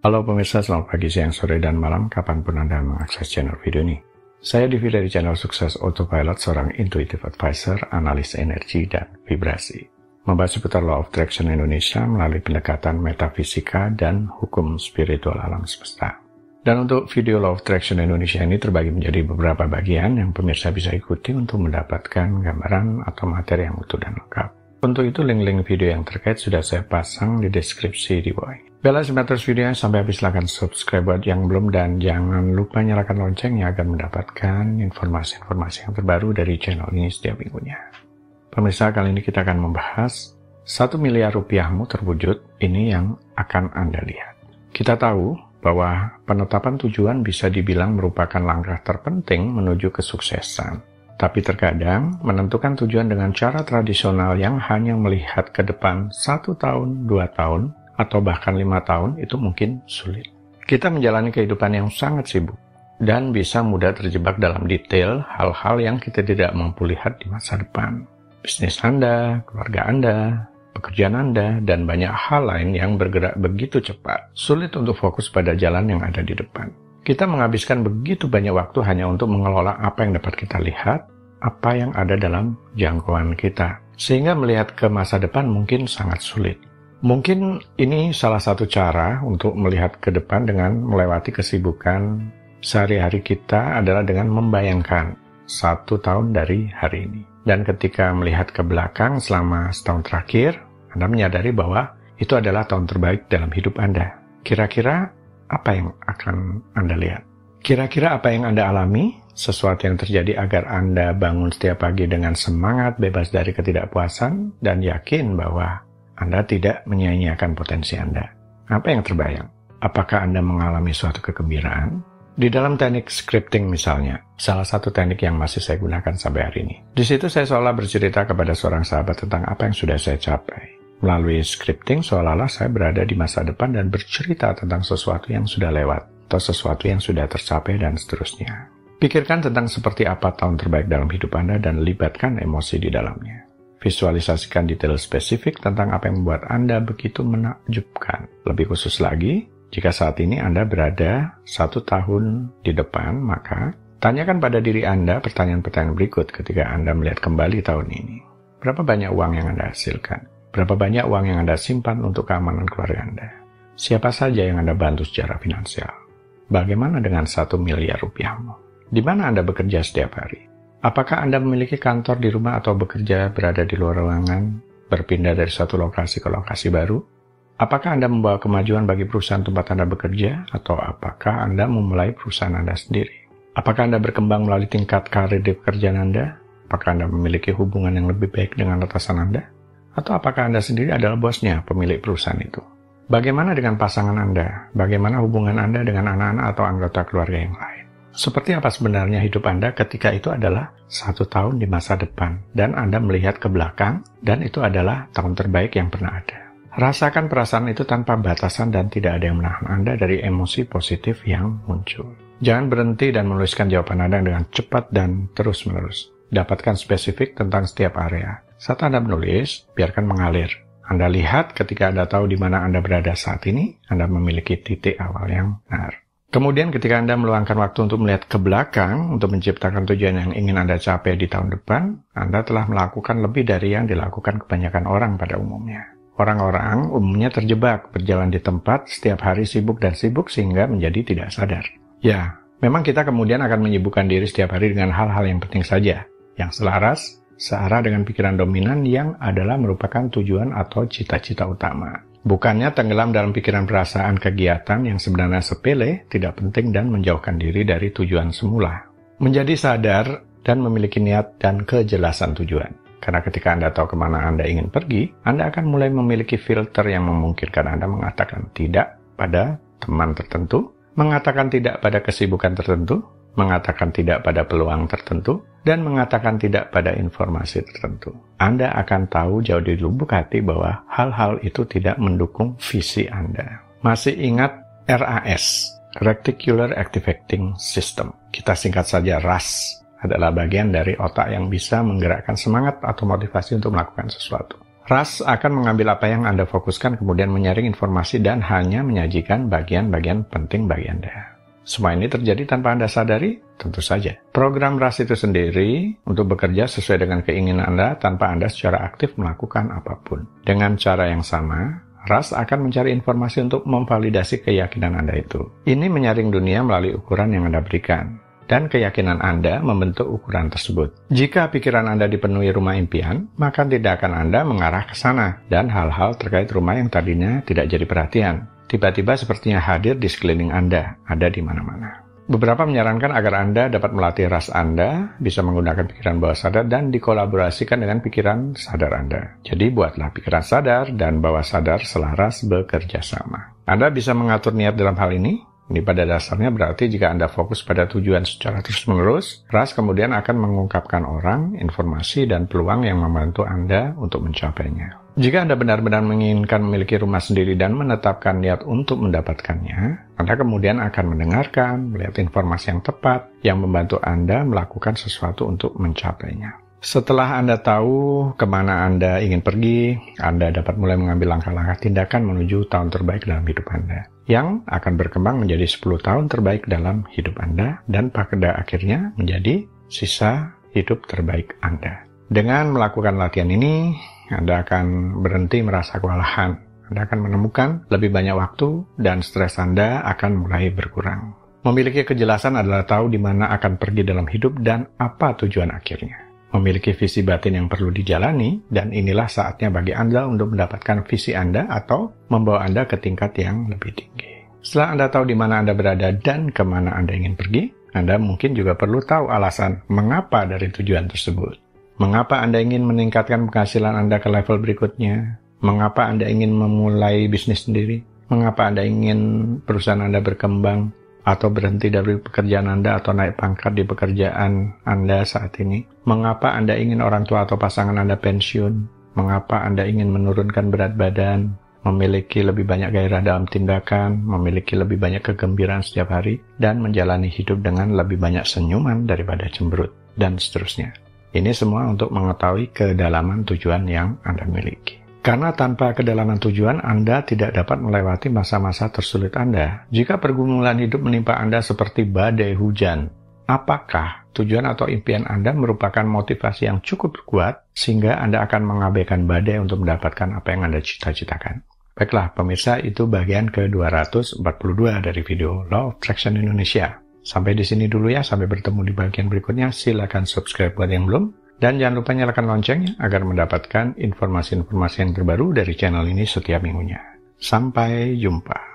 Halo pemirsa, selamat pagi, siang, sore, dan malam, kapanpun Anda mengakses channel video ini. Saya Divi dari channel Sukses Autopilot, seorang intuitive advisor, analis energi, dan vibrasi. Membahas seputar Law of Attraction Indonesia melalui pendekatan metafisika dan hukum spiritual alam semesta. Dan untuk video Law of Attraction Indonesia ini terbagi menjadi beberapa bagian yang pemirsa bisa ikuti untuk mendapatkan gambaran atau materi yang utuh dan lengkap. Untuk itu link-link video yang terkait sudah saya pasang di deskripsi di bawah. Bella simak videonya sampai habis, silahkan subscribe buat yang belum dan jangan lupa nyalakan loncengnya agar mendapatkan informasi-informasi yang terbaru dari channel ini setiap minggunya. Pemirsa, kali ini kita akan membahas 1 miliar rupiahmu terwujud, ini yang akan Anda lihat. Kita tahu bahwa penetapan tujuan bisa dibilang merupakan langkah terpenting menuju kesuksesan. Tapi terkadang menentukan tujuan dengan cara tradisional yang hanya melihat ke depan 1 tahun, 2 tahun, atau bahkan 5 tahun itu mungkin sulit. Kita menjalani kehidupan yang sangat sibuk dan bisa mudah terjebak dalam detail hal-hal yang kita tidak mampu lihat di masa depan. Bisnis Anda, keluarga Anda, pekerjaan Anda, dan banyak hal lain yang bergerak begitu cepat. Sulit untuk fokus pada jalan yang ada di depan. Kita menghabiskan begitu banyak waktu hanya untuk mengelola apa yang dapat kita lihat, apa yang ada dalam jangkauan kita. Sehingga melihat ke masa depan mungkin sangat sulit. Mungkin ini salah satu cara untuk melihat ke depan dengan melewati kesibukan sehari-hari kita adalah dengan membayangkan 1 tahun dari hari ini. Dan ketika melihat ke belakang selama setahun terakhir, Anda menyadari bahwa itu adalah tahun terbaik dalam hidup Anda. Kira-kira apa yang akan Anda lihat? Kira-kira apa yang Anda alami? Sesuatu yang terjadi agar Anda bangun setiap pagi dengan semangat, bebas dari ketidakpuasan, dan yakin bahwa Anda tidak menyia-nyiakan potensi Anda. Apa yang terbayang? Apakah Anda mengalami suatu kegembiraan? Di dalam teknik scripting misalnya, salah satu teknik yang masih saya gunakan sampai hari ini. Di situ saya seolah bercerita kepada seorang sahabat tentang apa yang sudah saya capai. Melalui scripting seolah-olah saya berada di masa depan dan bercerita tentang sesuatu yang sudah lewat, atau sesuatu yang sudah tercapai dan seterusnya. Pikirkan tentang seperti apa tahun terbaik dalam hidup Anda dan libatkan emosi di dalamnya. Visualisasikan detail spesifik tentang apa yang membuat Anda begitu menakjubkan. Lebih khusus lagi, jika saat ini Anda berada 1 tahun di depan, maka tanyakan pada diri Anda pertanyaan-pertanyaan berikut ketika Anda melihat kembali tahun ini. Berapa banyak uang yang Anda hasilkan? Berapa banyak uang yang Anda simpan untuk keamanan keluarga Anda? Siapa saja yang Anda bantu secara finansial? Bagaimana dengan 1 miliar rupiahmu? Di mana Anda bekerja setiap hari? Apakah Anda memiliki kantor di rumah atau bekerja berada di luar ruangan, berpindah dari satu lokasi ke lokasi baru? Apakah Anda membawa kemajuan bagi perusahaan tempat Anda bekerja, atau apakah Anda memulai perusahaan Anda sendiri? Apakah Anda berkembang melalui tingkat karir di pekerjaan Anda? Apakah Anda memiliki hubungan yang lebih baik dengan atasan Anda? Atau apakah Anda sendiri adalah bosnya, pemilik perusahaan itu? Bagaimana dengan pasangan Anda? Bagaimana hubungan Anda dengan anak-anak atau anggota keluarga yang lain? Seperti apa sebenarnya hidup Anda ketika itu adalah 1 tahun di masa depan dan Anda melihat ke belakang dan itu adalah tahun terbaik yang pernah ada. Rasakan perasaan itu tanpa batasan dan tidak ada yang menahan Anda dari emosi positif yang muncul. Jangan berhenti dan menuliskan jawaban Anda dengan cepat dan terus-menerus. Dapatkan spesifik tentang setiap area. Saat Anda menulis, biarkan mengalir. Anda lihat ketika Anda tahu di mana Anda berada saat ini, Anda memiliki titik awal yang benar. Kemudian ketika Anda meluangkan waktu untuk melihat ke belakang, untuk menciptakan tujuan yang ingin Anda capai di tahun depan, Anda telah melakukan lebih dari yang dilakukan kebanyakan orang pada umumnya. Orang-orang umumnya terjebak, berjalan di tempat, setiap hari sibuk dan sibuk sehingga menjadi tidak sadar. Ya, memang kita kemudian akan menyibukkan diri setiap hari dengan hal-hal yang penting saja, yang selaras, searah dengan pikiran dominan yang adalah merupakan tujuan atau cita-cita utama. Bukannya tenggelam dalam pikiran perasaan kegiatan yang sebenarnya sepele, tidak penting dan menjauhkan diri dari tujuan semula. Menjadi sadar dan memiliki niat dan kejelasan tujuan. Karena ketika Anda tahu kemana Anda ingin pergi, Anda akan mulai memiliki filter yang memungkinkan Anda mengatakan tidak pada teman tertentu, mengatakan tidak pada kesibukan tertentu, mengatakan tidak pada peluang tertentu, dan mengatakan tidak pada informasi tertentu. Anda akan tahu jauh di lubuk hati bahwa hal-hal itu tidak mendukung visi Anda. Masih ingat RAS, Reticular Activating System. Kita singkat saja RAS, adalah bagian dari otak yang bisa menggerakkan semangat atau motivasi untuk melakukan sesuatu. RAS akan mengambil apa yang Anda fokuskan, kemudian menyaring informasi dan hanya menyajikan bagian-bagian penting bagi Anda. Semua ini terjadi tanpa Anda sadari? Tentu saja. Program RAS itu sendiri untuk bekerja sesuai dengan keinginan Anda tanpa Anda secara aktif melakukan apapun. Dengan cara yang sama, RAS akan mencari informasi untuk memvalidasi keyakinan Anda itu. Ini menyaring dunia melalui ukuran yang Anda berikan. Dan keyakinan Anda membentuk ukuran tersebut. Jika pikiran Anda dipenuhi rumah impian, maka tindakan Anda mengarah ke sana, dan hal-hal terkait rumah yang tadinya tidak jadi perhatian, tiba-tiba sepertinya hadir di sekeliling Anda, ada di mana-mana. Beberapa menyarankan agar Anda dapat melatih RAS Anda, bisa menggunakan pikiran bawah sadar dan dikolaborasikan dengan pikiran sadar Anda. Jadi buatlah pikiran sadar dan bawah sadar selaras bekerja sama. Anda bisa mengatur niat dalam hal ini. Ini pada dasarnya berarti jika Anda fokus pada tujuan secara terus-menerus, RAS kemudian akan mengungkapkan orang, informasi, dan peluang yang membantu Anda untuk mencapainya. Jika Anda benar-benar menginginkan memiliki rumah sendiri dan menetapkan niat untuk mendapatkannya, Anda kemudian akan mendengarkan, melihat informasi yang tepat, yang membantu Anda melakukan sesuatu untuk mencapainya. Setelah Anda tahu kemana Anda ingin pergi, Anda dapat mulai mengambil langkah-langkah tindakan menuju tahun terbaik dalam hidup Anda, yang akan berkembang menjadi 10 tahun terbaik dalam hidup Anda, dan pada akhirnya menjadi sisa hidup terbaik Anda. Dengan melakukan latihan ini, Anda akan berhenti merasa kewalahan. Anda akan menemukan lebih banyak waktu, dan stres Anda akan mulai berkurang. Memiliki kejelasan adalah tahu di mana akan pergi dalam hidup dan apa tujuan akhirnya. Memiliki visi batin yang perlu dijalani, dan inilah saatnya bagi Anda untuk mendapatkan visi Anda atau membawa Anda ke tingkat yang lebih tinggi. Setelah Anda tahu di mana Anda berada dan kemana Anda ingin pergi, Anda mungkin juga perlu tahu alasan mengapa dari tujuan tersebut. Mengapa Anda ingin meningkatkan penghasilan Anda ke level berikutnya? Mengapa Anda ingin memulai bisnis sendiri? Mengapa Anda ingin perusahaan Anda berkembang? Atau berhenti dari pekerjaan Anda atau naik pangkat di pekerjaan Anda saat ini? Mengapa Anda ingin orang tua atau pasangan Anda pensiun? Mengapa Anda ingin menurunkan berat badan? Memiliki lebih banyak gairah dalam tindakan, memiliki lebih banyak kegembiraan setiap hari, dan menjalani hidup dengan lebih banyak senyuman daripada cemberut, dan seterusnya. Ini semua untuk mengetahui kedalaman tujuan yang Anda miliki. Karena tanpa kedalaman tujuan, Anda tidak dapat melewati masa-masa tersulit Anda. Jika pergumulan hidup menimpa Anda seperti badai hujan, apakah tujuan atau impian Anda merupakan motivasi yang cukup kuat sehingga Anda akan mengabaikan badai untuk mendapatkan apa yang Anda cita-citakan? Baiklah, pemirsa, itu bagian ke-242 dari video Law of Attraction Indonesia. Sampai di sini dulu ya, sampai bertemu di bagian berikutnya. Silakan subscribe buat yang belum. Dan jangan lupa nyalakan loncengnya agar mendapatkan informasi-informasi yang terbaru dari channel ini setiap minggunya. Sampai jumpa.